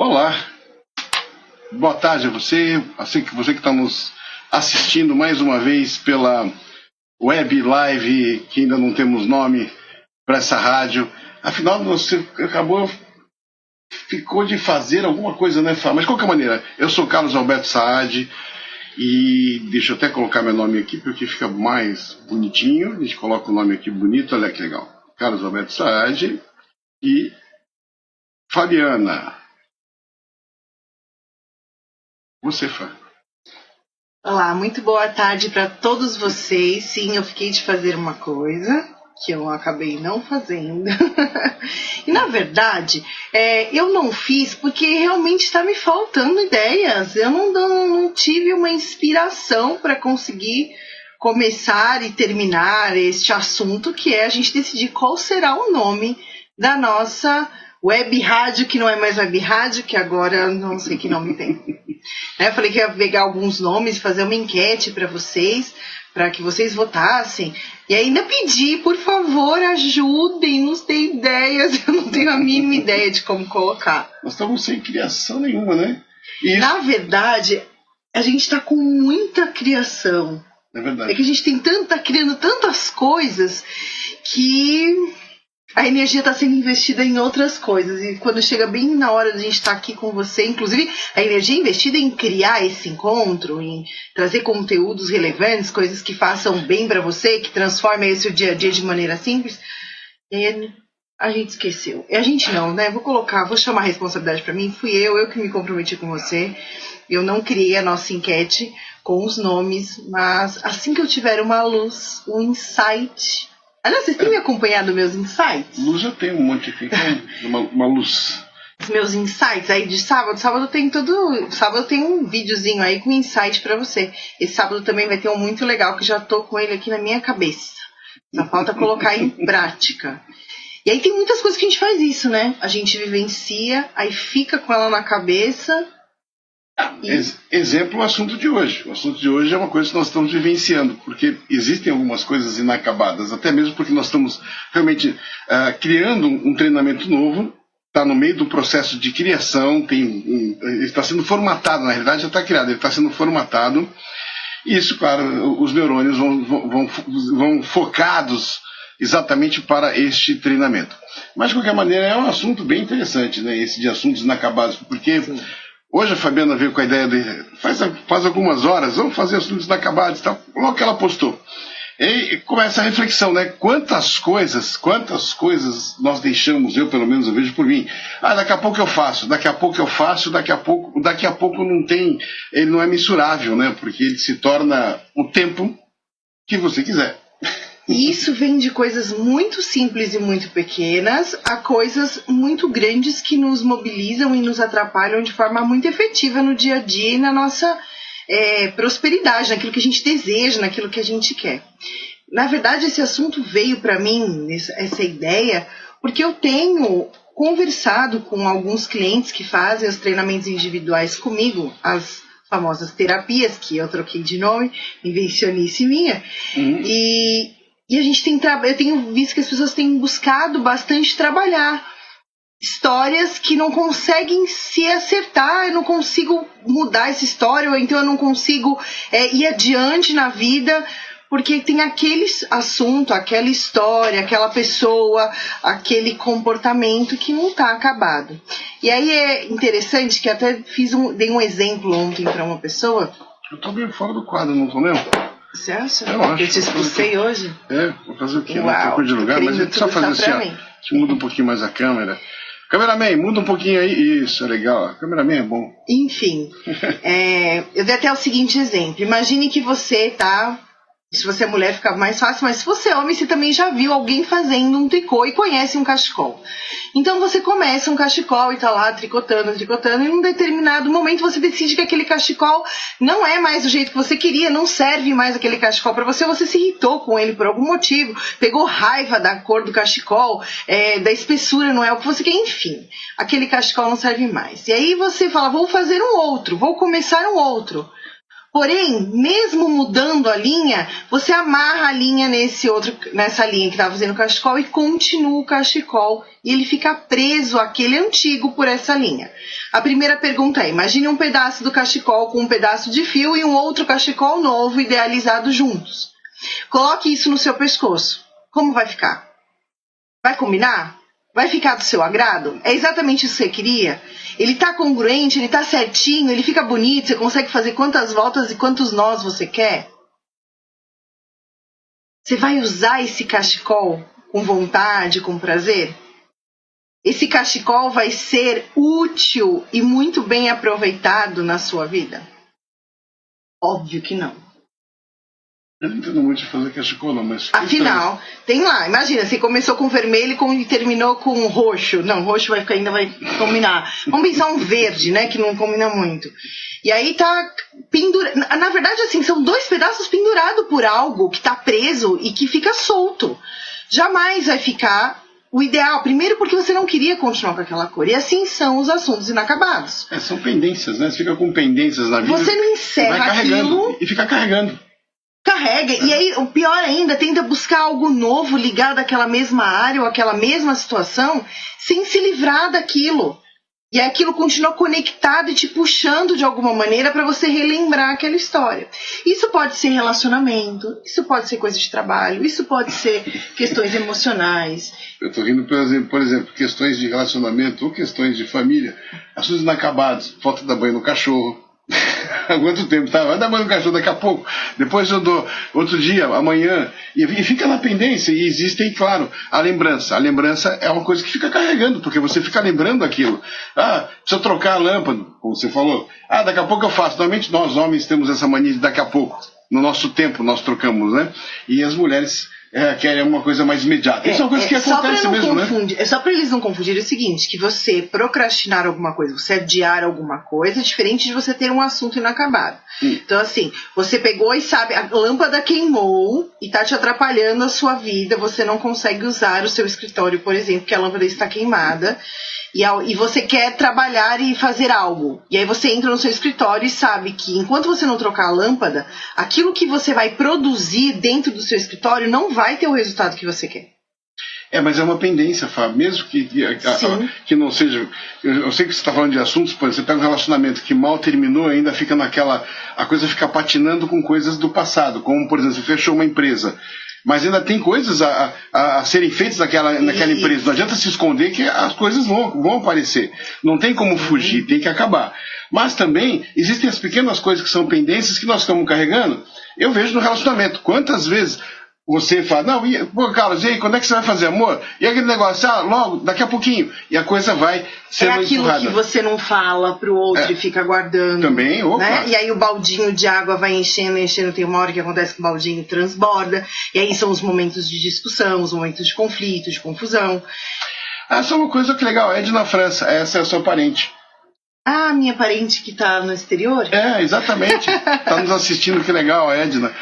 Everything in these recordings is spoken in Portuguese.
Olá, boa tarde a você, assim que você que está nos assistindo mais uma vez pela web live, que ainda não temos nome para essa rádio. Afinal, você ficou de fazer alguma coisa, né, Fá? Mas de qualquer maneira, eu sou Carlos Alberto Saad e deixa eu até colocar meu nome aqui porque fica mais bonitinho. A gente coloca o nome aqui bonito, olha que legal. Carlos Alberto Saad e Fabiana. Você, Fá. Olá, muito boa tarde para todos vocês. Sim, eu fiquei de fazer uma coisa que eu acabei não fazendo. E na verdade, eu não fiz porque realmente está me faltando ideias. Eu não tive uma inspiração para conseguir começar e terminar este assunto, que é a gente decidir qual será o nome da nossa web rádio, que não é mais web rádio, que agora não sei que nome tem. Eu falei que ia pegar alguns nomes, fazer uma enquete para vocês, para que vocês votassem. E ainda pedi, por favor, ajudem, nos deem ideias. Eu não tenho a mínima ideia de como colocar. Nós estamos sem criação nenhuma, né? Na verdade, a gente está com muita criação. É verdade. É que a gente tá criando tantas coisas que a energia está sendo investida em outras coisas. E quando chega bem na hora de a gente estar aqui com você, inclusive a energia investida em criar esse encontro, em trazer conteúdos relevantes, coisas que façam bem para você, que transformem esse o dia a dia de maneira simples, e aí a gente esqueceu. E a gente não, né? Vou chamar a responsabilidade para mim. Fui eu que me comprometi com você. Eu não criei a nossa enquete com os nomes, mas assim que eu tiver uma luz, um insight. Aliás, vocês têm me acompanhado meus insights? Luz eu tenho um monte aqui, uma luz. Os meus insights aí de sábado. Sábado eu tenho um videozinho aí com insight pra você. Esse sábado também vai ter um muito legal, que já tô com ele aqui na minha cabeça. Só falta colocar em prática. E aí tem muitas coisas que a gente faz isso, né? A gente vivencia, aí fica com ela na cabeça. Exemplo, o assunto de hoje. O assunto de hoje é uma coisa que nós estamos vivenciando, porque existem algumas coisas inacabadas, até mesmo porque nós estamos realmente criando um treinamento novo, está no meio do processo de criação, ele está sendo formatado, na realidade já está criado, ele está sendo formatado, e isso, claro, os neurônios vão focados exatamente para este treinamento. Mas, de qualquer maneira, é um assunto bem interessante, né, esse de assuntos inacabados, porque... Sim. Hoje a Fabiana veio com a ideia de, faz algumas horas, vamos fazer assuntos inacabados e tal, logo que ela postou. E começa a reflexão, né? Quantas coisas nós deixamos, eu pelo menos eu vejo por mim. Daqui a pouco eu faço, daqui a pouco não tem, ele não é mensurável, né? Porque ele se torna o tempo que você quiser. E isso vem de coisas muito simples e muito pequenas a coisas muito grandes que nos mobilizam e nos atrapalham de forma muito efetiva no dia a dia e na nossa prosperidade, naquilo que a gente deseja, naquilo que a gente quer. Na verdade, esse assunto veio para mim, essa ideia, porque eu tenho conversado com alguns clientes que fazem os treinamentos individuais comigo, as famosas terapias, que eu troquei de nome, invencionice minha, E a gente eu tenho visto que as pessoas têm buscado bastante trabalhar histórias que não conseguem se acertar, eu não consigo mudar essa história, ou então eu não consigo ir adiante na vida, porque tem aquele assunto, aquela história, aquela pessoa, aquele comportamento que não está acabado. E aí é interessante que até dei um exemplo ontem para uma pessoa. Eu estou bem fora do quadro, não estou mesmo? Você acha? Eu acho. Eu te expulsei hoje? Vou fazer o quê? Não trocou de lugar, mas a gente só fazer assim, ó. A gente muda um pouquinho mais a câmera. Cameraman, muda um pouquinho aí. Isso, é legal. Cameraman é bom. Enfim, eu dei até o seguinte exemplo. Imagine que você tá... Se você é mulher fica mais fácil, mas se você é homem, você também já viu alguém fazendo um tricô e conhece um cachecol. Então você começa um cachecol e tá lá tricotando, e num determinado momento você decide que aquele cachecol não é mais do jeito que você queria, não serve mais aquele cachecol para você, você se irritou com ele por algum motivo, pegou raiva da cor do cachecol, da espessura, não é o que você quer, enfim, aquele cachecol não serve mais. E aí você fala, vou fazer um outro, vou começar um outro. Porém, mesmo mudando a linha, você amarra a linha nessa linha que estava fazendo o cachecol e continua o cachecol e ele fica preso àquele antigo por essa linha. A primeira pergunta é, imagine um pedaço do cachecol com um pedaço de fio e um outro cachecol novo idealizado juntos. Coloque isso no seu pescoço. Como vai ficar? Vai combinar? Vai ficar do seu agrado? É exatamente isso que você queria? Ele tá congruente, ele tá certinho, ele fica bonito, você consegue fazer quantas voltas e quantos nós você quer? Você vai usar esse cachecol com vontade, com prazer? Esse cachecol vai ser útil e muito bem aproveitado na sua vida? Óbvio que não. Eu não entendo muito de fazer cachecol, não, mas... Afinal, tem lá, imagina, você começou com vermelho e terminou com roxo. Não, roxo ainda vai combinar. Vamos pensar um verde, né, que não combina muito. E aí tá pendurado. Na verdade, assim, são 2 pedaços pendurados por algo que tá preso e que fica solto. Jamais vai ficar o ideal. Primeiro porque você não queria continuar com aquela cor. E assim são os assuntos inacabados. São pendências, né? Você fica com pendências na vida. Você não encerra aquilo... E fica carregando. Carrega, e aí, o pior ainda, tenta buscar algo novo ligado àquela mesma área ou àquela mesma situação, sem se livrar daquilo. E aquilo continua conectado e te puxando de alguma maneira para você relembrar aquela história. Isso pode ser relacionamento, isso pode ser coisa de trabalho, isso pode ser questões emocionais. Eu estou rindo, por exemplo, questões de relacionamento ou questões de família, assuntos inacabados, falta dar banho no cachorro. Há quanto tempo? Tá? Vai dar banho no cachorro daqui a pouco. Depois eu dou outro dia, amanhã. E fica na pendência. E existe, claro, a lembrança. A lembrança é uma coisa que fica carregando, porque você fica lembrando aquilo. Precisa trocar a lâmpada, como você falou. Daqui a pouco eu faço. Normalmente nós homens temos essa mania de daqui a pouco. No nosso tempo nós trocamos, né? E as mulheres querem uma coisa mais imediata. Isso é uma coisa que acontece mesmo, né? É só para eles não confundirem o seguinte, que você procrastinar alguma coisa, você adiar alguma coisa, é diferente de você ter um assunto inacabado. Então, assim, você pegou e sabe, a lâmpada queimou e tá te atrapalhando a sua vida, você não consegue usar o seu escritório, por exemplo, porque a lâmpada está queimada, e você quer trabalhar e fazer algo. E aí você entra no seu escritório e sabe que enquanto você não trocar a lâmpada, aquilo que você vai produzir dentro do seu escritório não vai ter o resultado que você quer. Mas é uma pendência, Fábio, mesmo que não seja... Eu sei que você está falando de assuntos, por exemplo, você pega um relacionamento que mal terminou, ainda fica naquela... A coisa fica patinando com coisas do passado, como, por exemplo, você fechou uma empresa, mas ainda tem coisas a serem feitas naquela empresa. Não adianta se esconder que as coisas vão aparecer. Não tem como fugir, tem que acabar. Mas também existem as pequenas coisas que são pendências que nós estamos carregando. Eu vejo no relacionamento. Quantas vezes você fala, Carlos, e aí, quando é que você vai fazer amor? E aquele negócio, logo, daqui a pouquinho. E a coisa vai sendo aquilo empurrada. Que você não fala pro outro e fica guardando. Também, né? E aí o baldinho de água vai enchendo, tem uma hora que acontece que o baldinho transborda. E aí são os momentos de discussão, os momentos de conflito, de confusão. Só uma coisa que legal, Edna França, essa é a sua parente. Minha parente que tá no exterior? Exatamente. Tá nos assistindo, que legal, Edna.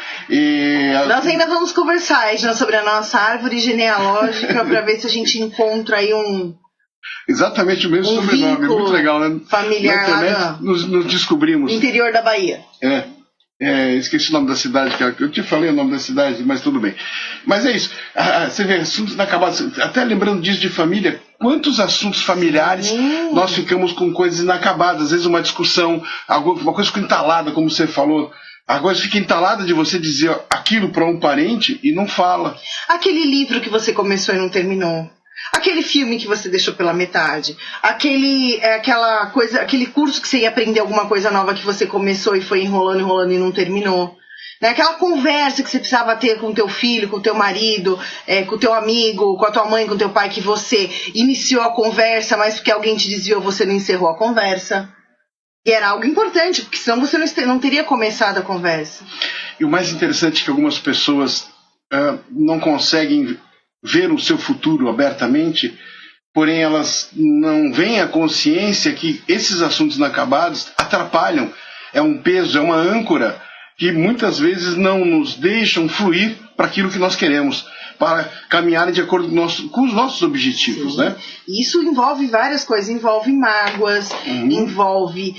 Nós ainda vamos conversar, Edna, sobre a nossa árvore genealógica para ver se a gente encontra aí exatamente o mesmo sobrenome. Muito legal, né? Familiar na internet, nos descobrimos. Interior da Bahia. Esqueci o nome da cidade, eu te falei o nome da cidade, mas tudo bem. Mas é isso, você vê, assuntos inacabados, até lembrando disso de família, quantos assuntos familiares nós ficamos com coisas inacabadas, às vezes uma discussão, uma coisa fica entalada, como você falou, a coisa fica entalada de você dizer aquilo para um parente e não fala. Aquele livro que você começou e não terminou. Aquele filme que você deixou pela metade, aquele curso que você ia aprender alguma coisa nova que você começou e foi enrolando e não terminou. Né? Aquela conversa que você precisava ter com o teu filho, com o teu marido, com o teu amigo, com a tua mãe, com o teu pai, que você iniciou a conversa, mas porque alguém te desviou, você não encerrou a conversa. E era algo importante, porque senão você não teria começado a conversa. E o mais interessante é que algumas pessoas não conseguem ver o seu futuro abertamente, porém elas não veem a consciência que esses assuntos inacabados atrapalham, é um peso, é uma âncora que muitas vezes não nos deixam fluir para aquilo que nós queremos, para caminharem de acordo com os nossos objetivos. Né? Isso envolve várias coisas, envolve mágoas, envolve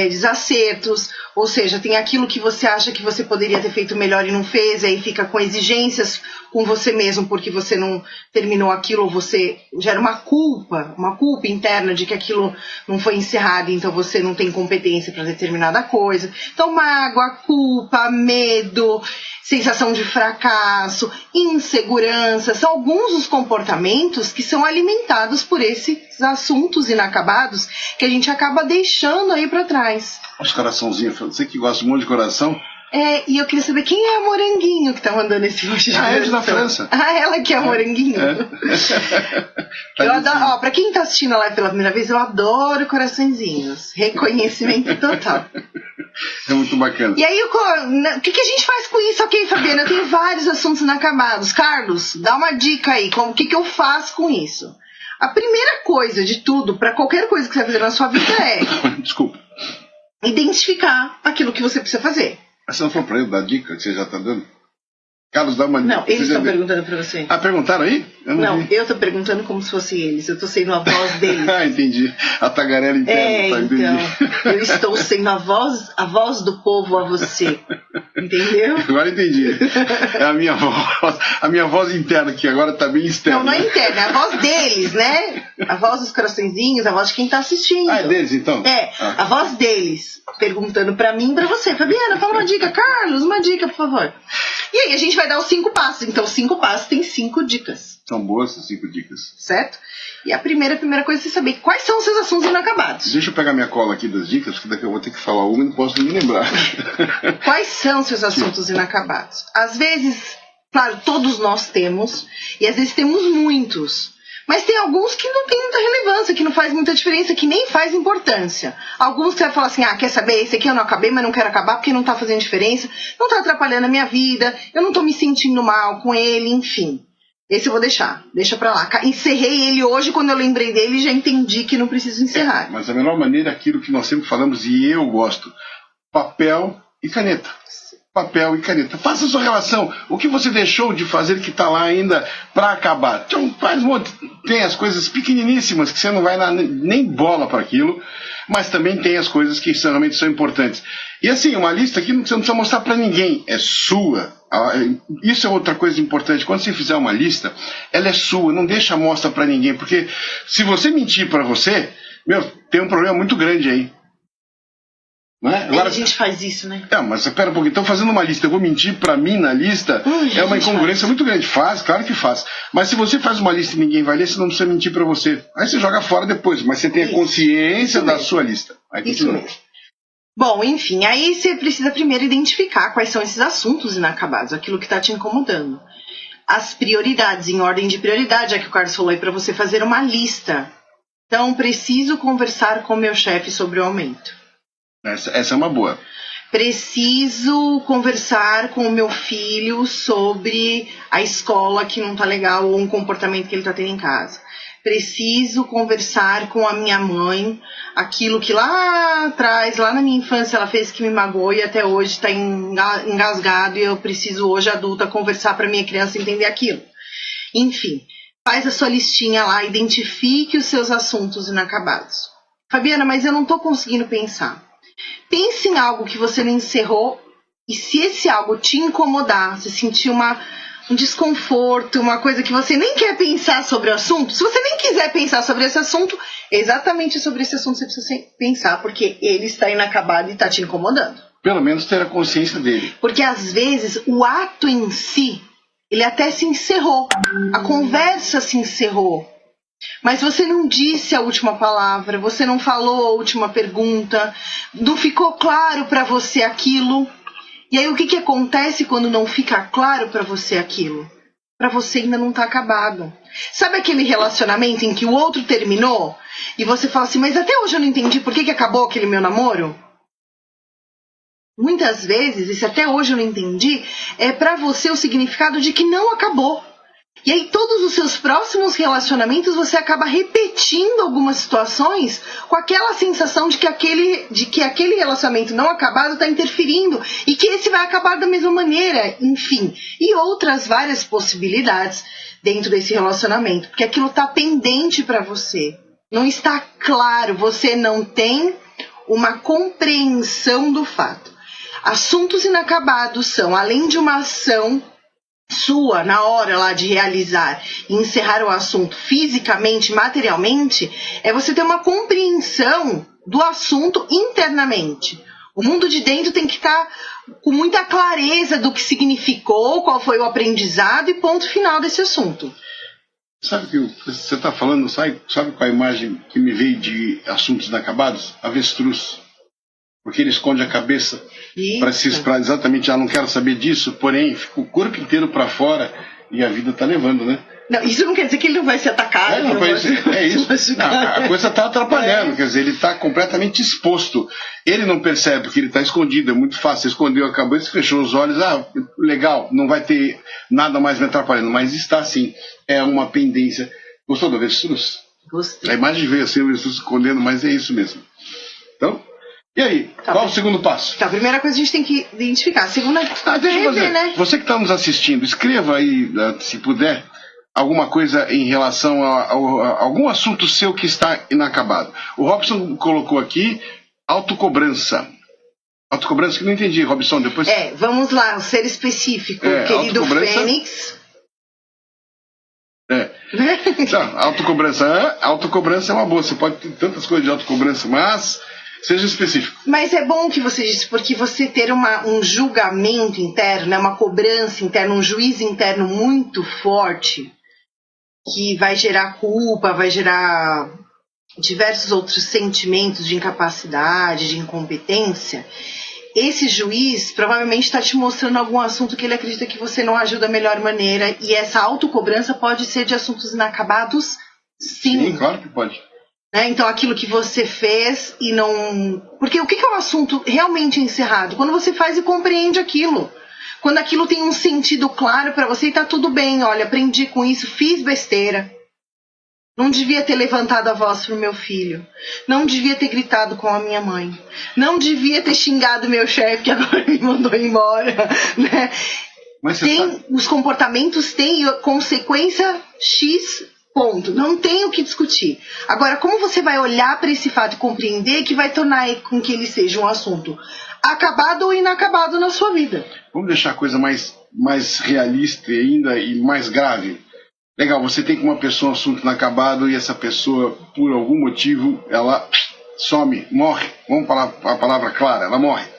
desacertos, Ou seja, tem aquilo que você acha que você poderia ter feito melhor e não fez, e aí fica com exigências com você mesmo porque você não terminou aquilo, ou você gera uma culpa interna de que aquilo não foi encerrado, então você não tem competência para determinada coisa. Então, mágoa, culpa, medo, sensação de fracasso, insegurança, são alguns dos comportamentos que são alimentados por esses assuntos inacabados que a gente acaba deixando aí para trás. Os coraçãozinhos, você que gosta muito de coração. E eu queria saber quem é a Moranguinho que tá mandando esse monte de é de na França. Ela que é a Moranguinho. Eu adoro, pra quem tá assistindo a live pela primeira vez, eu adoro coraçõezinhos. Reconhecimento total. É muito bacana. E aí, o que a gente faz com isso? Ok, Fabiana, eu tenho vários assuntos inacabados. Carlos, dá uma dica aí, o que eu faço com isso? A primeira coisa de tudo, para qualquer coisa que você vai fazer na sua vida Desculpa. Identificar aquilo que você precisa fazer. Mas você não falou pra ele dar dica que você já tá dando? Carlos, dá uma dica. Não, eles estão perguntando pra você. Perguntaram aí? Eu tô perguntando como se fosse eles. Eu tô sendo a voz deles. Entendi. A tagarela interna. Então, eu estou sendo a voz do povo a você. Entendeu? Agora entendi. É a minha voz interna, que agora tá bem externa. Não é interna, é a voz deles, né? A voz dos coraçõezinhos, a voz de quem tá assistindo. É deles, então? A voz deles, perguntando pra mim e pra você. Fabiana, fala uma dica. Carlos, uma dica, por favor. E aí a gente vai dar os 5 passos. Então, 5 passos tem 5 dicas. São boas essas 5 dicas. Certo? E a primeira coisa é você saber quais são os seus assuntos inacabados. Deixa eu pegar minha cola aqui das dicas, porque daqui eu vou ter que falar uma e não posso nem lembrar. Quais são os seus assuntos inacabados? Às vezes, claro, todos nós temos, e às vezes temos muitos. Mas tem alguns que não tem muita relevância, que não faz muita diferença, que nem faz importância. Alguns que você vai falar assim, quer saber, esse aqui eu não acabei, mas não quero acabar porque não tá fazendo diferença, não tá atrapalhando a minha vida, eu não tô me sentindo mal com ele, enfim. Esse eu vou deixa pra lá. Encerrei ele hoje, quando eu lembrei dele, já entendi que não preciso encerrar. Mas a melhor maneira é aquilo que nós sempre falamos, e eu gosto, papel e caneta. Papel e caneta. Faça a sua relação. O que você deixou de fazer que está lá ainda para acabar? Então, tem as coisas pequeniníssimas que você não vai dar nem bola para aquilo, mas também tem as coisas que realmente são importantes. E assim, uma lista que você não precisa mostrar para ninguém, é sua. Isso é outra coisa importante. Quando você fizer uma lista, ela é sua, não deixa a mostra para ninguém, porque se você mentir para você, tem um problema muito grande aí. Né? Agora, a gente faz isso, né? Mas espera um pouquinho, estou fazendo uma lista, eu vou mentir pra mim na lista, é uma incongruência muito grande. Faz, claro que faz. Mas se você faz uma lista e ninguém vai ler, você não precisa mentir pra você. Aí você joga fora depois, mas você tem a consciência da sua lista. Aí isso mesmo. Bom, enfim, aí você precisa primeiro identificar quais são esses assuntos inacabados, aquilo que está te incomodando. As prioridades, em ordem de prioridade, é que o Carlos falou aí para você fazer uma lista. Então, preciso conversar com o meu chefe sobre o aumento. Essa é uma boa. Preciso conversar com o meu filho sobre a escola que não tá legal ou um comportamento que ele tá tendo em casa. Preciso conversar com a minha mãe aquilo que lá atrás, lá na minha infância, ela fez que me magoou e até hoje está engasgado e eu preciso hoje, adulta, conversar para minha criança entender aquilo. Enfim, faz a sua listinha lá, identifique os seus assuntos inacabados. Fabiana, mas eu não tô conseguindo pensar. Pense em algo que você não encerrou e se esse algo te incomodar, se sentir um desconforto, uma coisa que você nem quer pensar sobre o assunto, se você nem quiser pensar sobre esse assunto, exatamente sobre esse assunto você precisa pensar, porque ele está inacabado e está te incomodando. Pelo menos ter a consciência dele. Porque às vezes o ato em si, ele até se encerrou, a conversa se encerrou. Mas você não disse a última palavra, você não falou a última pergunta, não ficou claro para você aquilo. E aí o que acontece quando não fica claro para você aquilo? Para você ainda não tá acabado. Sabe aquele relacionamento em que o outro terminou e você fala assim, mas até hoje eu não entendi por que acabou aquele meu namoro? Muitas vezes, e se até hoje eu não entendi, é para você o significado de que não acabou. E aí todos os seus próximos relacionamentos você acaba repetindo algumas situações com aquela sensação de que aquele relacionamento não acabado está interferindo e que esse vai acabar da mesma maneira, enfim. E outras várias possibilidades dentro desse relacionamento, porque aquilo está pendente para você. Não está claro, você não tem uma compreensão do fato. Assuntos inacabados são, além de uma ação sua na hora lá de realizar e encerrar o assunto fisicamente, materialmente, é você ter uma compreensão do assunto internamente. O mundo de dentro tem que estar com muita clareza do que significou, qual foi o aprendizado e ponto final desse assunto. Sabe o que você está falando? Sabe qual a imagem que me veio de assuntos inacabados? Avestruz. Porque ele esconde a cabeça para exatamente, não quero saber disso, porém fica o corpo inteiro para fora e a vida está levando, né? Não, isso não quer dizer que ele não vai ser atacado. É isso. A coisa está atrapalhando, quer dizer, ele está completamente exposto. Ele não percebe que ele está escondido, é muito fácil. Escondeu a cabeça, fechou os olhos, legal, não vai ter nada mais me atrapalhando, mas está assim, é uma pendência. Gostou do avestruz? Gostei. A imagem veio assim, o avestruz escondendo, mas é isso mesmo. Então, e aí, qual o segundo passo? Tá, a primeira coisa a gente tem que identificar. A segunda rever, né? Você que está nos assistindo, escreva aí, se puder, alguma coisa em relação a algum assunto seu que está inacabado. O Robson colocou aqui autocobrança. Autocobrança que não entendi, Robson, depois... vamos lá, o ser específico, querido Fênix. Autocobrança é uma boa, você pode ter tantas coisas de autocobrança, mas... Seja específico. Mas é bom que você disse, porque você ter um julgamento interno, né, uma cobrança interna, um juízo interno muito forte, que vai gerar culpa, vai gerar diversos outros sentimentos de incapacidade, de incompetência, esse juiz provavelmente está te mostrando algum assunto que ele acredita que você não ajuda da melhor maneira, e essa autocobrança pode ser de assuntos inacabados, sim. Sim, claro que pode. Então, aquilo que você fez e não... Porque o que é um assunto realmente encerrado? Quando você faz e compreende aquilo. Quando aquilo tem um sentido claro para você e tá tudo bem. Olha, aprendi com isso, fiz besteira. Não devia ter levantado a voz pro meu filho. Não devia ter gritado com a minha mãe. Não devia ter xingado meu chefe que agora me mandou embora. Né? Mas os comportamentos têm consequência X... Ponto. Não tem o que discutir. Agora, como você vai olhar para esse fato e compreender que vai tornar com que ele seja um assunto acabado ou inacabado na sua vida? Vamos deixar a coisa mais realista ainda e mais grave. Legal, você tem com uma pessoa um assunto inacabado e essa pessoa, por algum motivo, ela some, morre. Vamos falar a palavra clara, ela morre.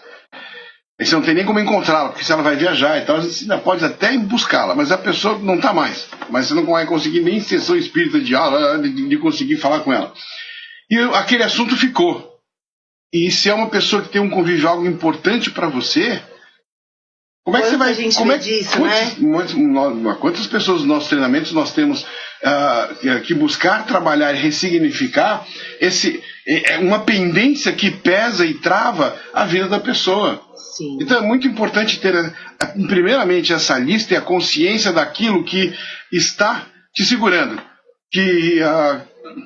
Aí você não tem nem como encontrá-la, porque se ela vai viajar e tal, você ainda pode até ir buscá-la, mas a pessoa não está mais. Mas você não vai conseguir nem sessão espírita de conseguir falar com ela. E aquele assunto ficou. E se é uma pessoa que tem um convívio algo importante para você, como é que você vai... Quantas pessoas nos nossos treinamentos nós temos que buscar trabalhar e ressignificar uma pendência que pesa e trava a vida da pessoa. Sim. Então é muito importante ter, primeiramente, essa lista e a consciência daquilo que está te segurando, que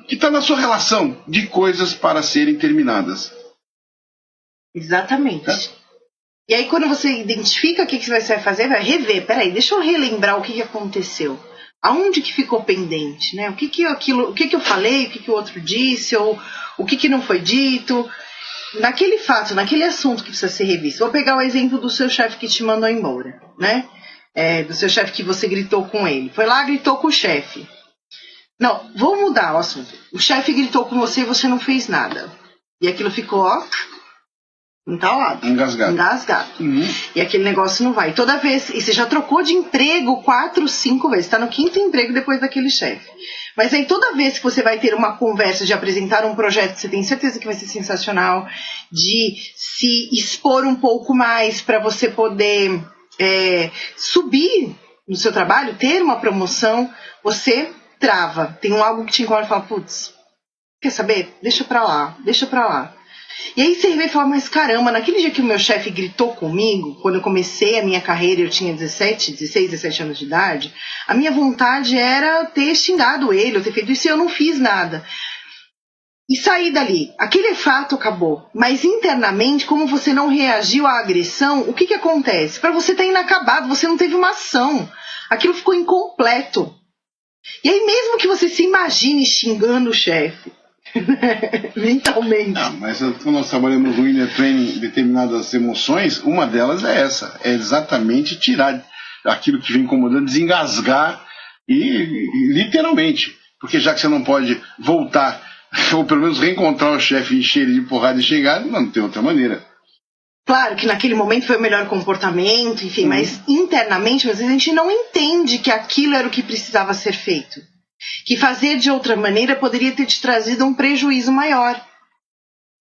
está na sua relação de coisas para serem terminadas. Exatamente. E aí, quando você identifica o que você vai fazer, vai rever. Peraí, deixa eu relembrar o que aconteceu. Aonde que ficou pendente, né? O que eu falei, o que o outro disse, ou o que não foi dito. Naquele fato, naquele assunto que precisa ser revisto. Vou pegar o exemplo do seu chefe que te mandou embora, né? Do seu chefe que você gritou com ele. Foi lá, gritou com o chefe. Não, vou mudar o assunto. O chefe gritou com você e você não fez nada. E aquilo ficou, entalado. Engasgado. Uhum. E aquele negócio não vai. Toda vez, e você já trocou de emprego 4, 5 vezes. Está no 5º emprego depois daquele chefe. Mas aí toda vez que você vai ter uma conversa de apresentar um projeto que você tem certeza que vai ser sensacional, de se expor um pouco mais para você poder subir no seu trabalho, ter uma promoção, você trava. Tem algo que te incomoda e fala, putz, quer saber? Deixa pra lá. E aí você vem e fala, mas caramba, naquele dia que o meu chefe gritou comigo, quando eu comecei a minha carreira, eu tinha 16, 17 anos de idade, a minha vontade era ter xingado ele, eu ter feito isso e eu não fiz nada. E saí dali. Aquele fato acabou. Mas internamente, como você não reagiu à agressão, o que acontece? Para você estar inacabado, você não teve uma ação. Aquilo ficou incompleto. E aí mesmo que você se imagine xingando o chefe, Mentalmente. Mas quando nós trabalhamos no Inner Training determinadas emoções, uma delas é essa, é exatamente tirar aquilo que vem incomodando, desengasgar e literalmente, porque já que você não pode voltar, ou pelo menos reencontrar o chefe e encher ele de porrada e xingar, não tem outra maneira. Claro que naquele momento foi o melhor comportamento, enfim, mas internamente, às vezes a gente não entende que aquilo era o que precisava ser feito. Que fazer de outra maneira poderia ter te trazido um prejuízo maior.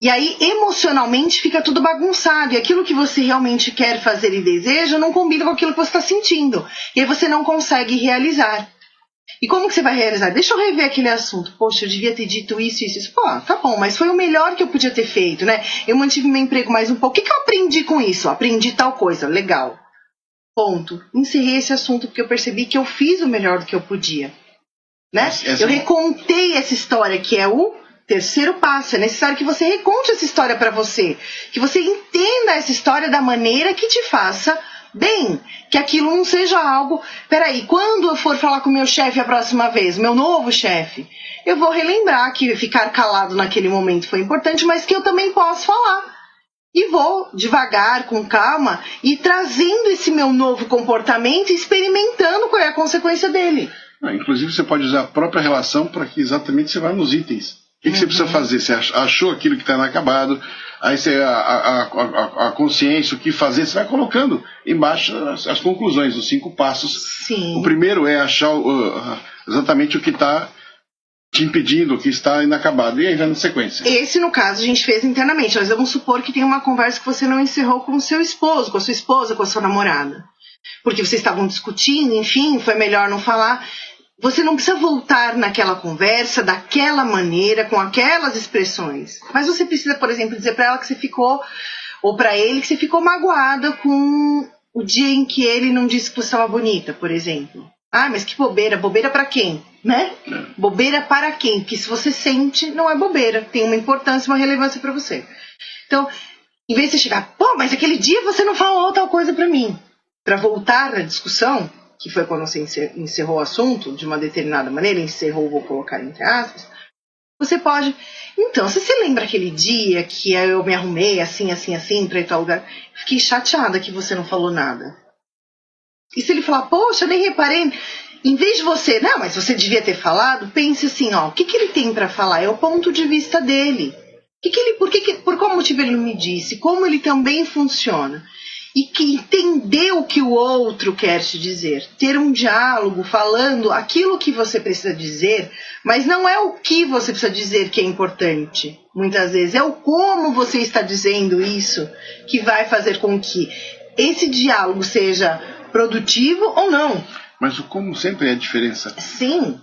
E aí, emocionalmente, fica tudo bagunçado. E aquilo que você realmente quer fazer e deseja não combina com aquilo que você está sentindo. E aí você não consegue realizar. E como que você vai realizar? Deixa eu rever aquele assunto. Poxa, eu devia ter dito isso, isso, isso. Pô, tá bom, mas foi o melhor que eu podia ter feito, né? Eu mantive meu emprego mais um pouco. O que eu aprendi com isso? Aprendi tal coisa. Legal. Ponto. Encerrei esse assunto porque eu percebi que eu fiz o melhor do que eu podia. Né? Eu recontei essa história, que é o terceiro passo. É necessário que você reconte essa história para você. Que você entenda essa história da maneira que te faça bem, que aquilo não seja algo... Peraí, quando eu for falar com o meu chefe a próxima vez, meu novo chefe, eu vou relembrar que ficar calado naquele momento foi importante, mas que eu também posso falar. E vou devagar, com calma, e trazendo esse meu novo comportamento e experimentando qual é a consequência dele. Inclusive você pode usar a própria relação para que exatamente você vá nos itens. O que você precisa fazer? Você achou aquilo que está inacabado, aí você, a consciência, o que fazer, você vai colocando embaixo as conclusões, os 5 passos. Sim. O primeiro é achar exatamente o que está te impedindo, o que está inacabado, e aí vai na sequência. Esse, no caso, a gente fez internamente. Nós vamos supor que tem uma conversa que você não encerrou com o seu esposo, com a sua esposa, com a sua namorada. Porque vocês estavam discutindo, enfim, foi melhor não falar. Você não precisa voltar naquela conversa daquela maneira, com aquelas expressões. Mas você precisa, por exemplo, dizer para ela que você ficou, ou para ele, que você ficou magoada com o dia em que ele não disse que você estava bonita, por exemplo. Ah, mas que bobeira. Bobeira para quem? Né? Bobeira para quem? Porque se você sente, não é bobeira. Tem uma importância, uma relevância para você. Então, em vez de você chegar, pô, mas aquele dia você não falou tal coisa para mim. Para voltar na discussão, que foi quando você encerrou o assunto, de uma determinada maneira, encerrou, vou colocar entre aspas, você pode... Então, você se lembra aquele dia que eu me arrumei assim, assim, assim, para ir tal lugar? Fiquei chateada que você não falou nada. E se ele falar, poxa, eu nem reparei... Em vez de você, não, mas você devia ter falado, pense assim, ó, o que ele tem para falar? É o ponto de vista dele. Por qual motivo ele não me disse? Como ele também funciona? E que entender o que o outro quer te dizer. Ter um diálogo falando aquilo que você precisa dizer, mas não é o que você precisa dizer que é importante. Muitas vezes é o como você está dizendo isso que vai fazer com que esse diálogo seja produtivo ou não. Mas o como sempre é a diferença. Sim.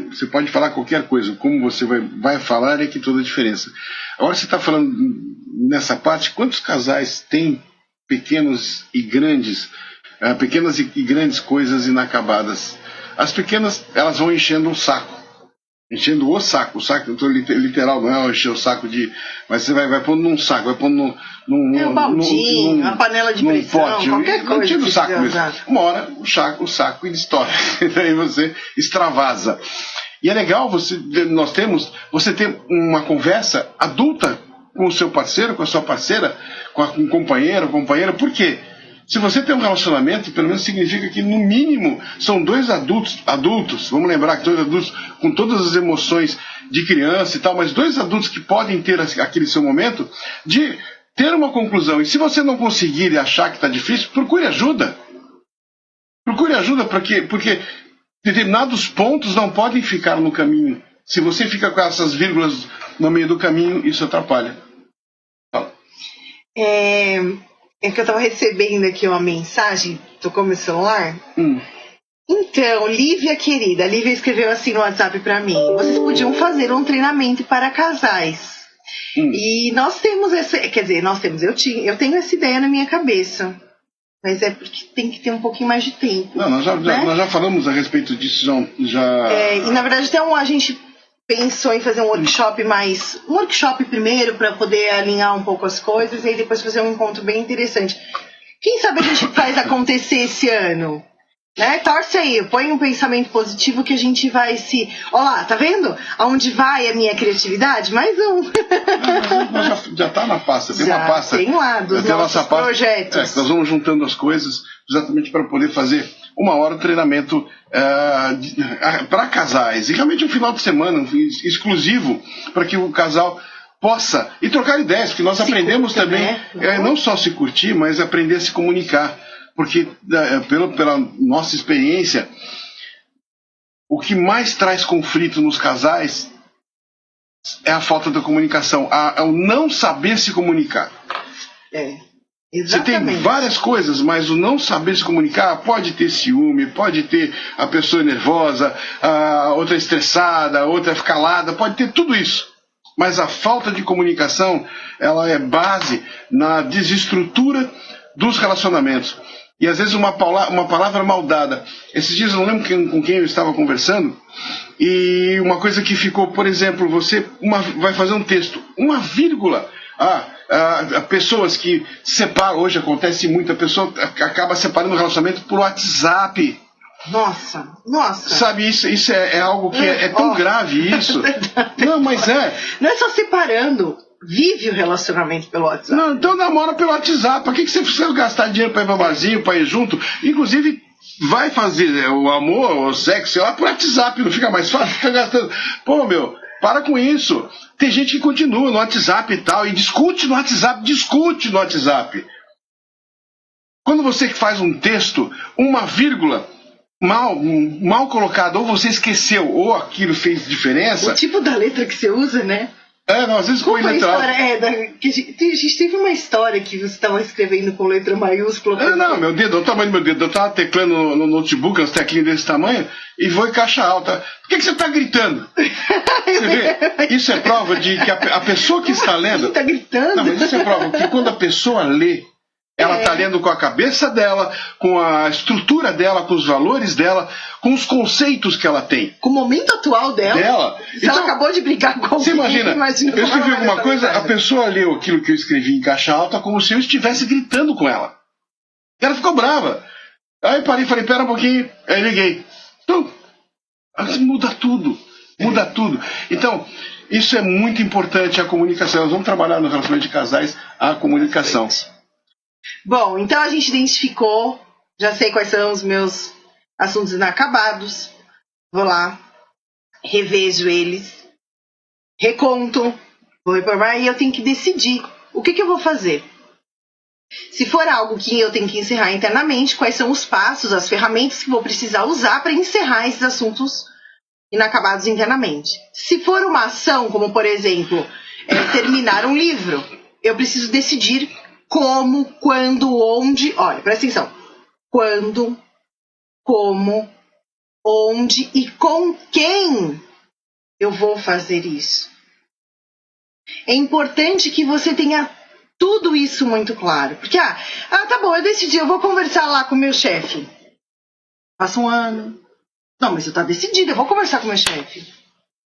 Você pode falar qualquer coisa, o como você vai falar é que toda a diferença. Agora você está falando nessa parte, quantos casais têm pequenas e grandes coisas inacabadas? As pequenas, elas vão enchendo o saco. Enchendo o saco, literal, não é encher o saco de... Mas você vai pondo num saco, vai pondo num baldinho, uma panela de pressão, pote, qualquer coisa. Enchendo o saco mesmo. Usar. Uma hora o saco ele estoura, daí você extravasa. E é legal você ter uma conversa adulta com o seu parceiro, com a sua parceira, com um companheiro, companheira. Por quê? Se você tem um relacionamento, pelo menos significa que, no mínimo, são 2 adultos, vamos lembrar que 2 adultos com todas as emoções de criança e tal, mas 2 adultos que podem ter aquele seu momento de ter uma conclusão. E se você não conseguir e achar que está difícil, procure ajuda. Procure ajuda porque determinados pontos não podem ficar no caminho. Se você fica com essas vírgulas no meio do caminho, isso atrapalha. Fala. É que eu estava recebendo aqui uma mensagem, tocou meu celular. Então, Lívia querida, a Lívia escreveu assim no WhatsApp para mim: vocês podiam fazer um treinamento para casais. E nós temos eu tenho essa ideia na minha cabeça. Mas é porque tem que ter um pouquinho mais de tempo. Não, nós já falamos a respeito disso já. E na verdade a gente pensou em fazer um workshop primeiro para poder alinhar um pouco as coisas e aí depois fazer um encontro bem interessante. Quem sabe a gente faz acontecer esse ano? Né? Torce aí, põe um pensamento positivo que a gente vai se... Ó lá, tá vendo? Aonde vai a minha criatividade? Mais um. Mas já tá na pasta, tem Já uma pasta. tem lá, dos nossos projetos. Nós vamos juntando as coisas exatamente para poder fazer 1 hora de treinamento para casais. E realmente um final de semana exclusivo para que o casal possa e trocar ideias, porque nós aprendemos também, né? Não só se curtir, mas aprender a se comunicar. Porque, pela nossa experiência, o que mais traz conflito nos casais é a falta da comunicação, é o não saber se comunicar. Exatamente. Você tem várias coisas, mas o não saber se comunicar pode ter ciúme, pode ter a pessoa nervosa, a outra estressada, a outra calada, pode ter tudo isso. Mas a falta de comunicação, ela é base na desestrutura dos relacionamentos. E às vezes uma palavra mal dada. Esses dias eu não lembro com quem eu estava conversando, e uma coisa que ficou, por exemplo, você vai fazer um texto, uma vírgula. Pessoas que separam, hoje acontece muito, a pessoa acaba separando o relacionamento por WhatsApp. Nossa. Sabe, isso é algo que é tão grave isso. Não, mas Não é só separando. Vive o relacionamento pelo WhatsApp. Não, então namora pelo WhatsApp. Pra que você precisa gastar dinheiro pra ir pra barzinho, pra ir junto? Inclusive, vai fazer o amor, o sexo, sei lá, por WhatsApp. Não fica mais fácil? Fica gastando. Pô, meu, para com isso. Tem gente que continua no WhatsApp e tal, e discute no WhatsApp. Quando você faz um texto, uma vírgula mal colocada, ou você esqueceu, ou aquilo fez diferença... O tipo da letra que você usa, né? Não, às vezes põe letra... A gente teve uma história que você estava escrevendo com letra maiúscula. Meu dedo, o tamanho do meu dedo. Eu estava teclando no notebook, umas teclinhas desse tamanho, e vou em caixa alta. Por que você está gritando? Você vê? Isso é prova de que a pessoa que está lendo... Está gritando? Não, mas isso é prova que quando a pessoa lê, ela está lendo com a cabeça dela, com a estrutura dela, com os valores dela, com os conceitos que ela tem. Com o momento atual dela. Se ela acabou de brigar com alguém, você imagina eu escrevi alguma coisa, a pessoa leu aquilo que eu escrevi em caixa alta como se eu estivesse gritando com ela. E ela ficou brava. Aí parei e falei, pera um pouquinho. Aí liguei. Então, assim, muda tudo. Então, isso é muito importante, a comunicação. Nós vamos trabalhar no relacionamento de casais, a comunicação. Bom, então a gente identificou, já sei quais são os meus assuntos inacabados, vou lá, revejo eles, reconto, vou reformar e eu tenho que decidir o que eu vou fazer. Se for algo que eu tenho que encerrar internamente, quais são os passos, as ferramentas que vou precisar usar para encerrar esses assuntos inacabados internamente. Se for uma ação, como por exemplo, terminar um livro, eu preciso decidir como, quando, onde... Olha, presta atenção. Quando, como, onde e com quem eu vou fazer isso. É importante que você tenha tudo isso muito claro. Porque, tá bom, eu decidi, eu vou conversar lá com o meu chefe. Passa 1 ano. Não, mas eu tô decidida, eu vou conversar com o meu chefe.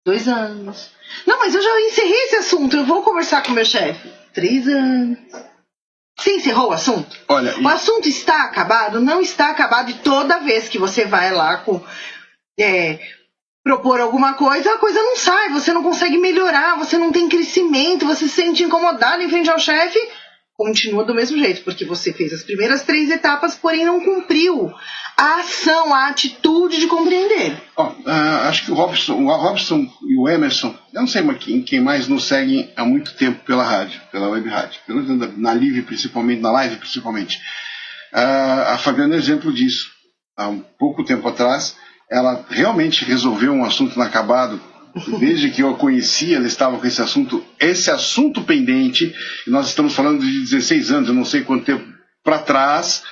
2 anos. Não, mas eu já encerrei esse assunto, eu vou conversar com o meu chefe. 3 anos. Você encerrou o assunto? Olha, o assunto está acabado? Não está acabado, e toda vez que você vai lá propor alguma coisa, a coisa não sai, você não consegue melhorar, você não tem crescimento, você se sente incomodado em frente ao chefe, continua do mesmo jeito, porque você fez as primeiras 3 etapas, porém não cumpriu a ação, a atitude de compreender. Acho que o Robson e o Emerson, eu não sei quem mais nos seguem há muito tempo pela rádio, pela web rádio, na live principalmente, na live principalmente. A Fabiana é exemplo disso. Há um pouco tempo atrás, ela realmente resolveu um assunto inacabado. Desde que eu a conheci, ela estava com esse assunto pendente, e nós estamos falando de 16 anos, eu não sei quanto tempo para trás.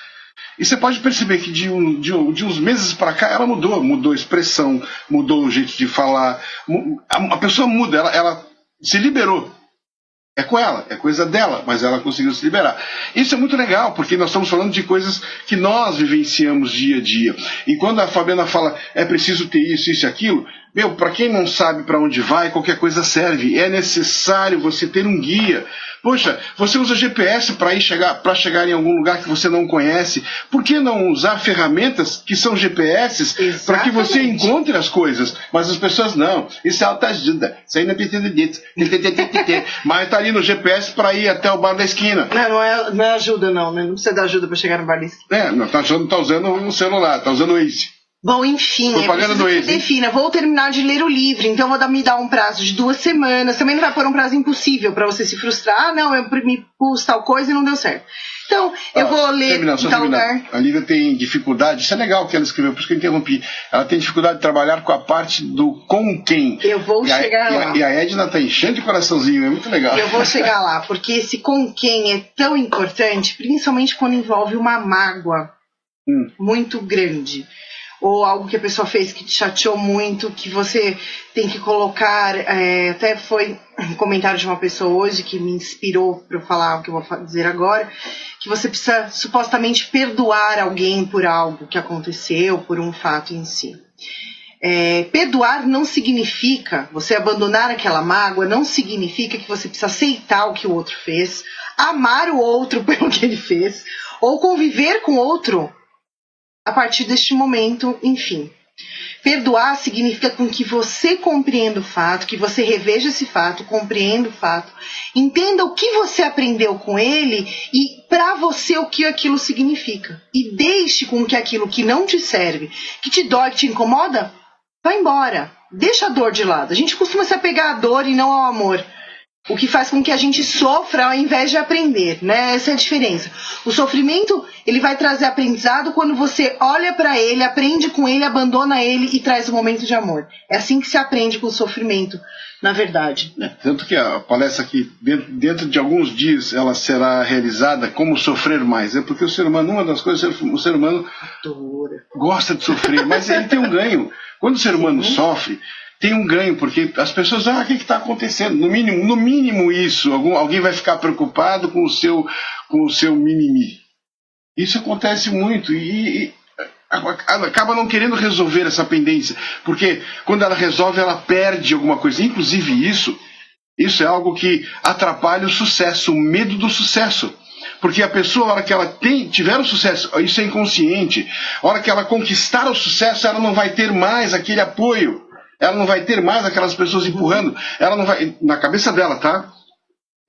E você pode perceber que de uns meses para cá ela mudou a expressão, mudou o jeito de falar. A pessoa muda, ela se liberou. É com ela, é coisa dela, mas ela conseguiu se liberar. Isso é muito legal, porque nós estamos falando de coisas que nós vivenciamos dia a dia. E quando a Fabiana fala, é preciso ter isso e aquilo, para quem não sabe para onde vai, qualquer coisa serve. É necessário você ter um guia, Poxa, você usa GPS para chegar em algum lugar que você não conhece. Por que não usar ferramentas que são GPS para que você encontre as coisas? Mas as pessoas não. Isso é autoajuda. Isso aí não precisa disso. Mas tá ali no GPS para ir até o bar da esquina. Não é ajuda, não. Né? Não precisa de ajuda para chegar no bar da esquina. Não tá usando um celular, tá usando o Waze. Bom, enfim, propaganda do Waze. Defina. Vou terminar de ler o livro, então vou me dar um prazo de 2 semanas. Também não vai pôr um prazo impossível para você se frustrar. Não, eu me pus tal coisa e não deu certo. Então, eu vou ler em tal lugar. A Lívia tem dificuldade, isso é legal que ela escreveu, por isso que eu interrompi. Ela tem dificuldade de trabalhar com a parte do com quem. Eu vou chegar lá. E a Edna tá enchendo de coraçãozinho, é muito legal. Eu vou chegar lá, porque esse com quem é tão importante, principalmente quando envolve uma mágoa muito grande. Ou algo que a pessoa fez que te chateou muito, que você tem que colocar, até foi um comentário de uma pessoa hoje que me inspirou para eu falar o que eu vou dizer agora, que você precisa supostamente perdoar alguém por algo que aconteceu, por um fato em si. Perdoar não significa, você abandonar aquela mágoa, não significa que você precisa aceitar o que o outro fez, amar o outro pelo que ele fez, ou conviver com o outro a partir deste momento, enfim. Perdoar significa com que você compreenda o fato, que você reveja esse fato, compreenda o fato, entenda o que você aprendeu com ele e para você o que aquilo significa. E deixe com que aquilo que não te serve, que te dói, que te incomoda, vá embora. Deixa a dor de lado. A gente costuma se apegar à dor e não ao amor. O que faz com que a gente sofra ao invés de aprender, né? Essa é a diferença. O sofrimento, ele vai trazer aprendizado quando você olha para ele, aprende com ele, abandona ele e traz um momento de amor. É assim que se aprende com o sofrimento, na verdade. Tanto que a palestra aqui, dentro de alguns dias, ela será realizada como sofrer mais. É porque o ser humano, uma das coisas, o ser humano gosta de sofrer, mas ele tem um ganho. Quando o ser humano sofre, tem um ganho, porque as pessoas, o que está acontecendo? No mínimo isso, alguém vai ficar preocupado com o seu mimimi. Isso acontece muito e acaba não querendo resolver essa pendência, porque quando ela resolve, ela perde alguma coisa. Inclusive isso é algo que atrapalha o sucesso, o medo do sucesso. Porque a pessoa, a hora que ela tiver o sucesso, isso é inconsciente, a hora que ela conquistar o sucesso, ela não vai ter mais aquele apoio. Ela não vai ter mais aquelas pessoas empurrando. Ela não vai, na cabeça dela, tá?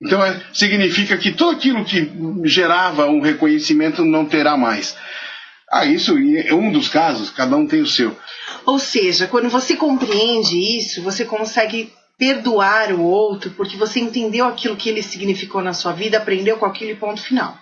Então significa que tudo aquilo que gerava um reconhecimento não terá mais. Isso é um dos casos, cada um tem o seu. Ou seja, quando você compreende isso, você consegue perdoar o outro, porque você entendeu aquilo que ele significou na sua vida, aprendeu com aquele ponto final.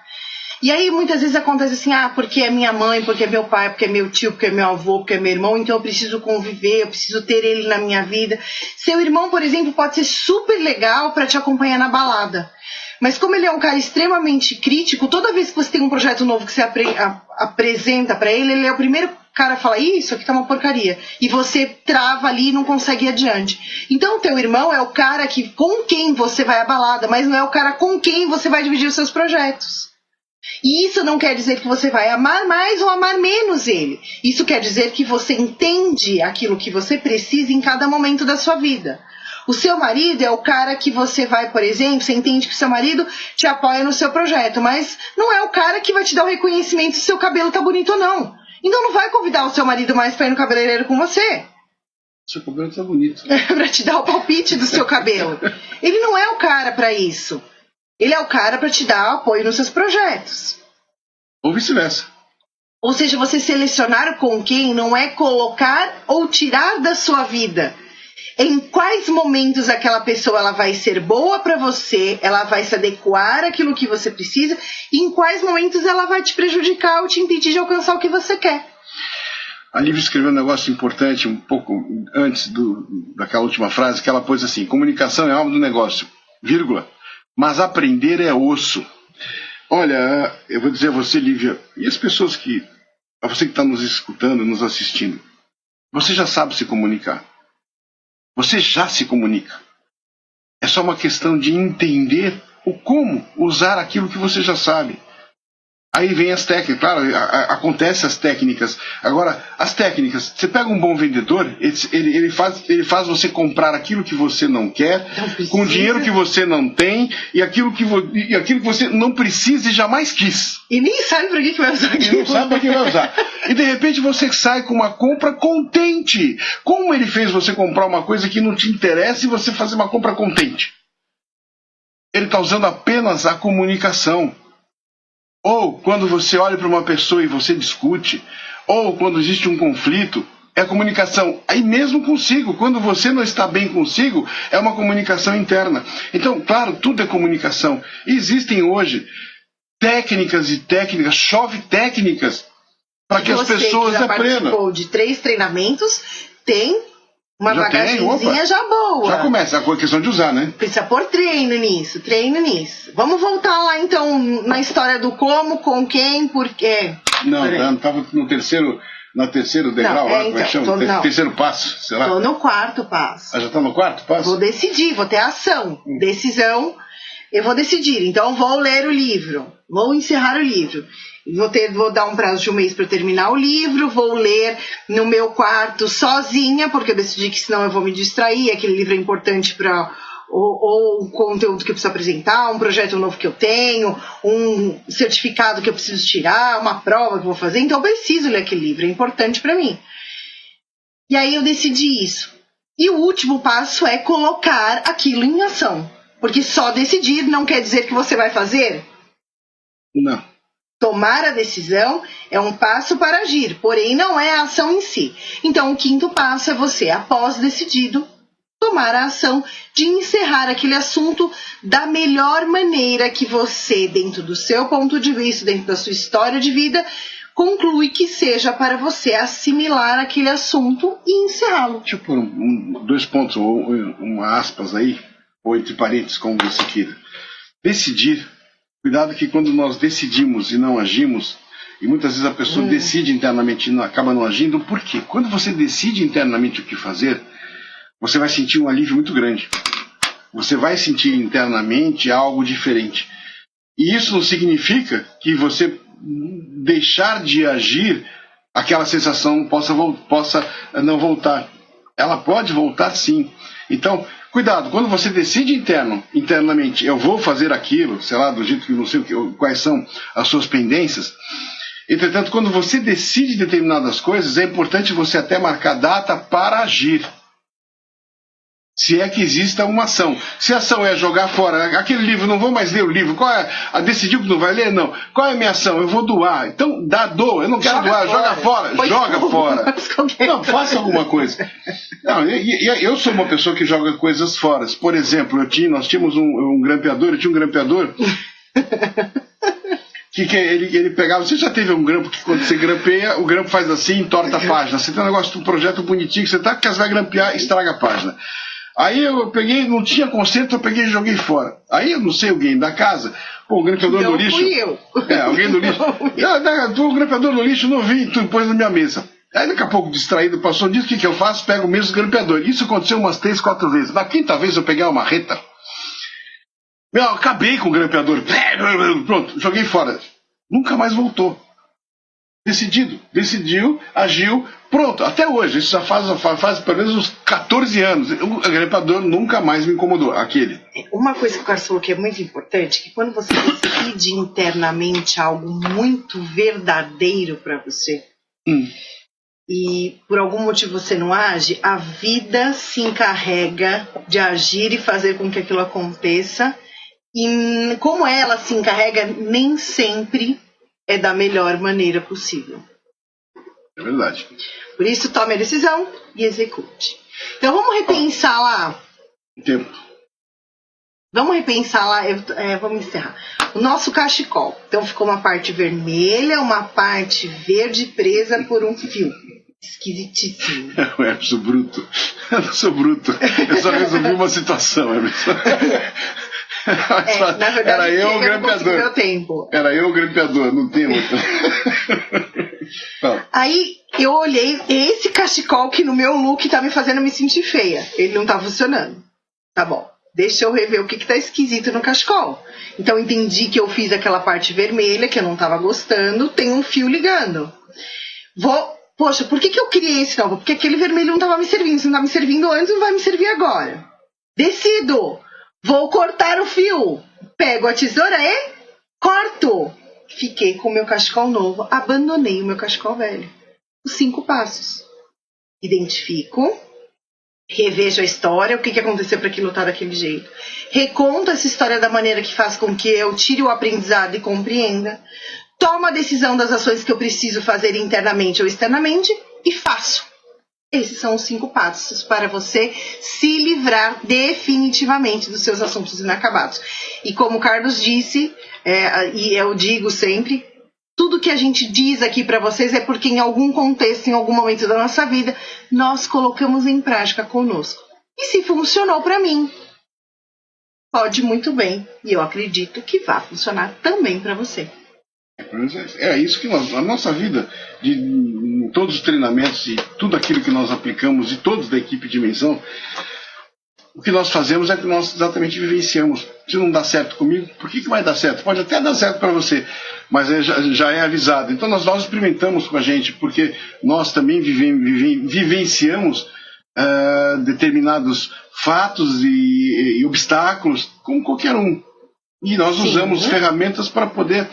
E aí muitas vezes acontece assim, porque é minha mãe, porque é meu pai, porque é meu tio, porque é meu avô, porque é meu irmão, então eu preciso conviver, eu preciso ter ele na minha vida. Seu irmão, por exemplo, pode ser super legal para te acompanhar na balada. Mas como ele é um cara extremamente crítico, toda vez que você tem um projeto novo que você apresenta para ele, ele é o primeiro cara a falar, isso aqui tá uma porcaria. E você trava ali e não consegue ir adiante. Então o teu irmão é o cara com quem você vai à balada, mas não é o cara com quem você vai dividir os seus projetos. E isso não quer dizer que você vai amar mais ou amar menos ele. Isso quer dizer que você entende aquilo que você precisa em cada momento da sua vida. O seu marido é o cara que você vai, por exemplo, você entende que o seu marido te apoia no seu projeto, mas não é o cara que vai te dar o reconhecimento se o seu cabelo tá bonito ou não. Então não vai convidar o seu marido mais para ir no cabeleireiro com você. Seu cabelo tá bonito. Para te dar o palpite do seu cabelo. Ele não é o cara para isso. Ele é o cara para te dar apoio nos seus projetos. Ou vice-versa. Ou seja, você selecionar com quem não é colocar ou tirar da sua vida. Em quais momentos aquela pessoa ela vai ser boa para você, ela vai se adequar àquilo que você precisa, e em quais momentos ela vai te prejudicar ou te impedir de alcançar o que você quer. A Lívia escreveu um negócio importante um pouco antes daquela última frase, que ela pôs assim: comunicação é alma do negócio, vírgula. Mas aprender é osso. Olha, eu vou dizer a você, Lívia, e as pessoas a você que está nos escutando, nos assistindo, você já sabe se comunicar. Você já se comunica. É só uma questão de entender o como usar aquilo que você já sabe. Aí vem as técnicas, claro, acontece as técnicas. Agora, as técnicas, você pega um bom vendedor, ele faz você comprar aquilo que você não quer, com o dinheiro que você não tem, e aquilo que você não precisa e jamais quis. E nem sabe para que vai usar aquilo. E não sabe para que vai usar. E de repente você sai com uma compra contente. Como ele fez você comprar uma coisa que não te interessa e você fazer uma compra contente? Ele está usando apenas a comunicação. Ou quando você olha para uma pessoa e você discute, ou quando existe um conflito, é a comunicação. Aí mesmo consigo, quando você não está bem consigo, é uma comunicação interna. Então, claro, tudo é comunicação. E existem hoje técnicas e técnicas, chove técnicas, para que as pessoas aprendam. Você participou de 3 treinamentos, tem uma bagagenzinha já boa. Já começa a questão de usar, né? Precisa pôr treino nisso. Vamos voltar lá então na história do como, com quem, por quê. Não, estava no terceiro degrau, lá, como é que chama? Terceiro passo, sei lá. Tô no 4º passo. Ah, já está no 4º passo? Vou decidir, vou ter ação. Decisão, eu vou decidir. Então vou ler o livro, vou encerrar o livro. Vou dar um prazo de 1 mês para terminar o livro, vou ler no meu quarto sozinha, porque eu decidi que senão eu vou me distrair, aquele livro é importante para ou o conteúdo que eu preciso apresentar, um projeto novo que eu tenho, um certificado que eu preciso tirar, uma prova que eu vou fazer, então eu preciso ler aquele livro, é importante para mim. E aí eu decidi isso. E o último passo é colocar aquilo em ação, porque só decidir não quer dizer que você vai fazer. Não. Tomar a decisão é um passo para agir, porém não é a ação em si. Então, o 5º passo é você, após decidido, tomar a ação de encerrar aquele assunto da melhor maneira que você, dentro do seu ponto de vista, dentro da sua história de vida, conclui que seja para você assimilar aquele assunto e encerrá-lo. Deixa eu pôr 2 pontos, ou uma aspas aí, ou entre parênteses, como você queira. Decidir. Cuidado que quando nós decidimos e não agimos, e muitas vezes a pessoa decide internamente e acaba não agindo, por quê? Quando você decide internamente o que fazer, você vai sentir um alívio muito grande. Você vai sentir internamente algo diferente. E isso não significa que você deixar de agir, aquela sensação possa não voltar. Ela pode voltar sim. Então, cuidado, quando você decide internamente, eu vou fazer aquilo, sei lá, do jeito que não sei quais são as suas pendências. Entretanto, quando você decide determinadas coisas, é importante você até marcar data para agir. Se é que exista uma ação. Se a ação é jogar fora, aquele livro, não vou mais ler o livro, qual é? Decidiu que não vai ler? Não. Qual é a minha ação? Eu vou doar. Então, doa. Eu não quero doar, joga fora. Joga fora. Não, faça alguma coisa. Não, eu sou uma pessoa que joga coisas fora. Por exemplo, nós tínhamos um grampeador, eu tinha um grampeador que ele pegava. Você já teve um grampo que quando você grampeia, o grampo faz assim, entorta a página. Você tem um negócio de um projeto bonitinho que você tá, que você vai grampear, estraga a página. Aí eu peguei, não tinha conserto, eu peguei e joguei fora. Aí eu não sei, alguém da casa, o grampeador no lixo. Fui eu. Alguém no lixo. O grampeador no lixo não vi, tu pôs na minha mesa. Aí daqui a pouco, distraído, passou um dia, o que eu faço? Pego o mesmo grampeador. Isso aconteceu umas 3, 4 vezes. Na 5ª vez eu peguei uma marreta. Acabei com o grampeador. Pronto, joguei fora. Nunca mais voltou. Decidiu, agiu, pronto, até hoje, isso já faz pelo menos uns 14 anos, o grampeador nunca mais me incomodou, aquele. Uma coisa que o Carlos falou que é muito importante, que quando você decide internamente algo muito verdadeiro para você, e por algum motivo você não age, a vida se encarrega de agir e fazer com que aquilo aconteça, e como ela se encarrega, nem sempre é da melhor maneira possível. É verdade. Por isso, tome a decisão e execute. Então, vamos repensar lá. Tempo. Vamos repensar lá, vamos encerrar. O nosso cachecol. Então, ficou uma parte vermelha, uma parte verde presa por um fio. Esquisitíssimo. Eu sou bruto. Eu não sou bruto. Eu só resolvi uma situação. Na verdade, era eu o grampeador. Era eu o grampeador, não tem outro. Aí eu olhei, esse cachecol que no meu look tá me fazendo me sentir feia. Ele não tá funcionando. Tá bom. deixa eu rever o que tá esquisito no cachecol. Então entendi que eu fiz aquela parte vermelha, que eu não tava gostando, tem um fio ligando. Poxa, por que eu criei esse novo? Porque aquele vermelho não tava me servindo. Se não tá me servindo antes, não vai me servir agora. Decido. Vou cortar o fio. Pego a tesoura e corto. Fiquei com o meu cachecol novo. Abandonei o meu cachecol velho. Os 5 passos. Identifico. Revejo a história, o que aconteceu para aquilo estar daquele jeito. Reconto essa história da maneira que faz com que eu tire o aprendizado e compreenda. Tomo a decisão das ações que eu preciso fazer internamente ou externamente e faço. Esses são os 5 passos para você se livrar definitivamente dos seus assuntos inacabados. E como o Carlos disse, e eu digo sempre, tudo que a gente diz aqui para vocês é porque em algum contexto, em algum momento da nossa vida, nós colocamos em prática conosco. E se funcionou para mim, pode muito bem, e eu acredito que vai funcionar também para você. É isso que a nossa vida, em todos os treinamentos e tudo aquilo que nós aplicamos, e todos da equipe Dimensão, o que nós fazemos é que nós exatamente vivenciamos. Se não dá certo comigo, por que vai dar certo? Pode até dar certo para você, mas já é avisado. Então nós experimentamos com a gente, porque nós também vivenciamos determinados fatos e obstáculos, como qualquer um. E nós usamos ferramentas para poder,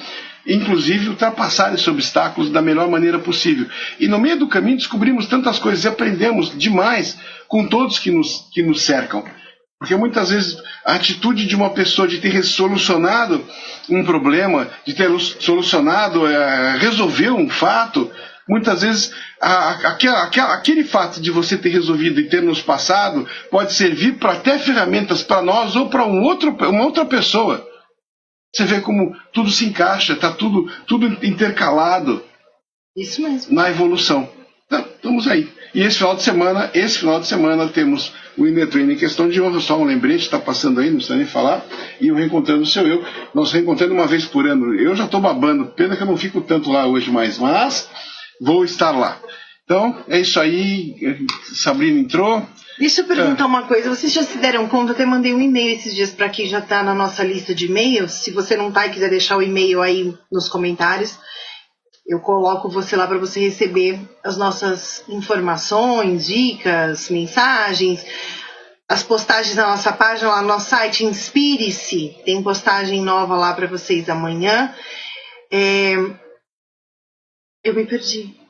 inclusive, ultrapassar esses obstáculos da melhor maneira possível. E no meio do caminho descobrimos tantas coisas e aprendemos demais com todos que nos cercam. Porque muitas vezes a atitude de uma pessoa de ter solucionado um problema, de ter solucionado, resolveu um fato, muitas vezes aquele fato de você ter resolvido e ter nos passado pode servir para até ferramentas para nós ou para uma outra pessoa. Você vê como tudo se encaixa, está tudo intercalado. Isso mesmo. Na evolução. Então, estamos aí. E esse final de semana temos o Inner Training em questão de honra. Só um lembrete, está passando aí, não precisa nem falar. E o Reencontrando o Seu Eu. Nós reencontrando uma vez por ano. Eu já estou babando. Pena que eu não fico tanto lá hoje mais. Mas vou estar lá. Então, é isso aí. Sabrina entrou. Deixa eu perguntar uma coisa. Vocês já se deram conta? Eu até mandei um e-mail esses dias para quem já está na nossa lista de e-mails. Se você não está e quiser deixar o e-mail aí nos comentários, eu coloco você lá para você receber as nossas informações, dicas, mensagens, as postagens na nossa página, lá no nosso site, Inspire-se. Tem postagem nova lá para vocês amanhã. Eu me perdi.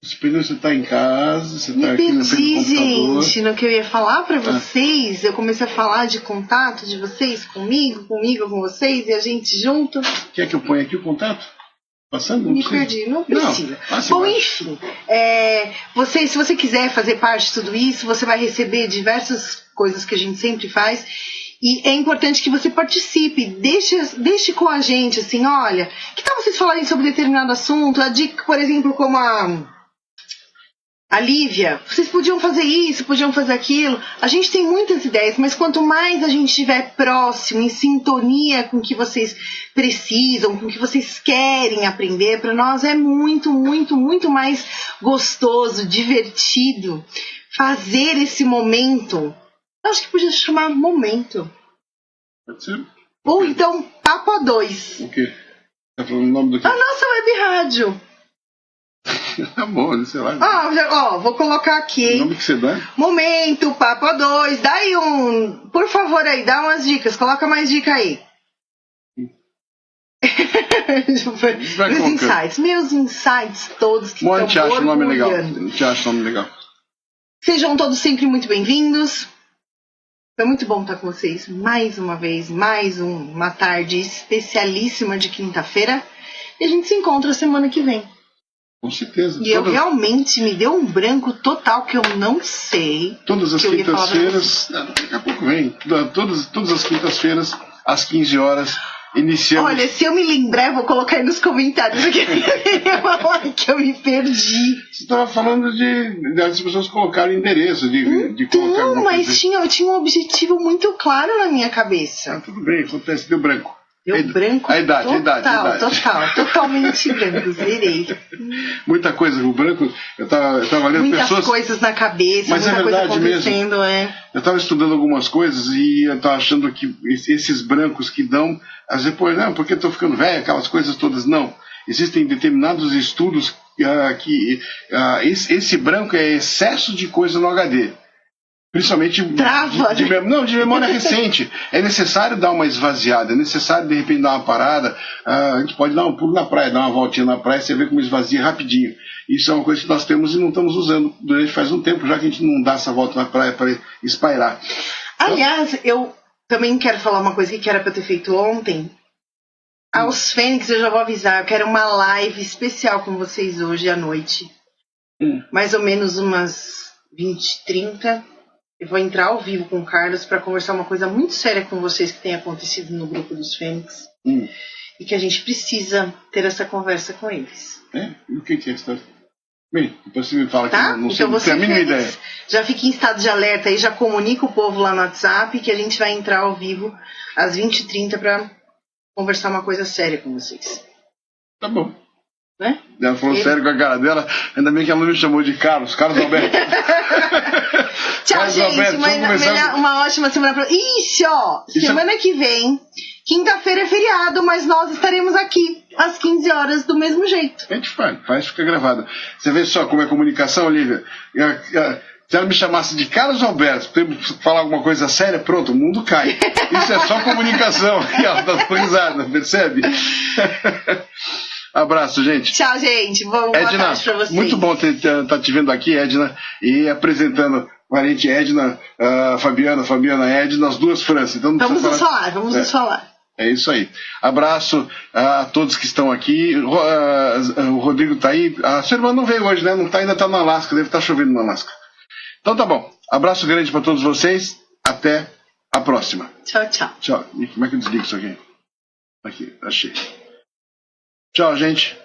Você está em casa, você está aqui na frente do computador. Gente, no que eu ia falar para vocês, eu comecei a falar de contato de vocês comigo com vocês, e a gente junto. Quer que eu ponha aqui o contato? Passando? Me perdi, não precisa. Bom, enfim, se você quiser fazer parte de tudo isso, você vai receber diversas coisas que a gente sempre faz. E é importante que você participe, deixe com a gente, assim, olha, que tal vocês falarem sobre determinado assunto? A dica, por exemplo, como a Lívia, vocês podiam fazer isso, podiam fazer aquilo. A gente tem muitas ideias, mas quanto mais a gente estiver próximo, em sintonia com o que vocês precisam, com o que vocês querem aprender, para nós é muito, muito, muito mais gostoso, divertido fazer esse momento. Eu acho que podia chamar momento. Pode ser? Ou então, Papo a 2. O quê? Tá falando o nome do quê? A nossa web rádio. Tá bom, sei lá. Vou colocar aqui. O nome que você dá? Momento, Papo a 2. Dá aí por favor aí, dá umas dicas. Coloca mais dica aí. Meus insights todos que estão te acha o nome legal. Te acha o nome legal. Sejam todos sempre muito bem-vindos. Foi muito bom estar com vocês mais uma vez, mais uma tarde especialíssima de quinta-feira. E a gente se encontra semana que vem. Com certeza. E eu realmente me deu um branco total que eu não sei. Todas as quintas-feiras, daqui a pouco vem. Todas as quintas-feiras, às 15 horas, iniciamos. Olha, se eu me lembrar, eu vou colocar aí nos comentários que eu me perdi. Você estava falando de as pessoas colocarem endereço, de colocar alguma coisa. Mas eu tinha um objetivo muito claro na minha cabeça. Tudo bem, acontece, deu branco. Deu branco a idade. Totalmente branco, virei. Muita coisa, o branco, eu tava lendo muitas pessoas... coisas na cabeça, mas muita é verdade coisa acontecendo, mesmo. Eu tava estudando algumas coisas e eu tava achando que esses brancos que dão, às vezes, pô, não, porque eu tô ficando velho, aquelas coisas todas, não. Existem determinados estudos que esse branco é excesso de coisa no HD. Principalmente de memória recente. É necessário dar uma esvaziada, é necessário de repente dar uma parada. A gente pode dar um pulo na praia, dar uma voltinha na praia, você vê como esvazia rapidinho. Isso é uma coisa que nós temos e não estamos usando durante faz um tempo, já que a gente não dá essa volta na praia para espairar. Aliás, eu também quero falar uma coisa que era para eu ter feito ontem. Aos Fênix, eu já vou avisar, eu quero uma live especial com vocês hoje à noite. Mais ou menos umas 20h30. Eu vou entrar ao vivo com o Carlos para conversar uma coisa muito séria com vocês que tem acontecido no grupo dos Fênix. E que a gente precisa ter essa conversa com eles. E o que é isso? Bem, depois você me fala tá? que não sei, não tenho a mínima ideia. Já fique em estado de alerta aí, já comunica o povo lá no WhatsApp que a gente vai entrar ao vivo às 20h30 para conversar uma coisa séria com vocês. Tá bom. Né? Ela falou sério com a cara dela, ainda bem que ela não me chamou de Carlos Alberto. Tchau, Carlos gente. Alberto, uma ótima semana pra... Ixi, ó, semana que vem, quinta-feira é feriado, mas nós estaremos aqui às 15 horas do mesmo jeito. A gente faz, fica gravado. Você vê só como é comunicação, Olivia? Se ela me chamasse de Carlos Alberto, para falar alguma coisa séria, pronto, o mundo cai. Isso é só comunicação. E ela tá risada, percebe? Abraço, gente. Tchau, gente. Boa tarde pra vocês. Muito bom estar te vendo aqui, Edna, e apresentando a parente Edna, Fabiana, Edna, as duas Franças. Então, vamos nos falar. É isso aí. Abraço a todos que estão aqui. O Rodrigo está aí. A sua irmã não veio hoje, né? Ainda está no Alasca, deve estar chovendo no Alasca. Então tá bom. Abraço grande para todos vocês. Até a próxima. Tchau, tchau. Tchau. E como é que eu desligo isso aqui? Aqui, achei. Tchau, gente.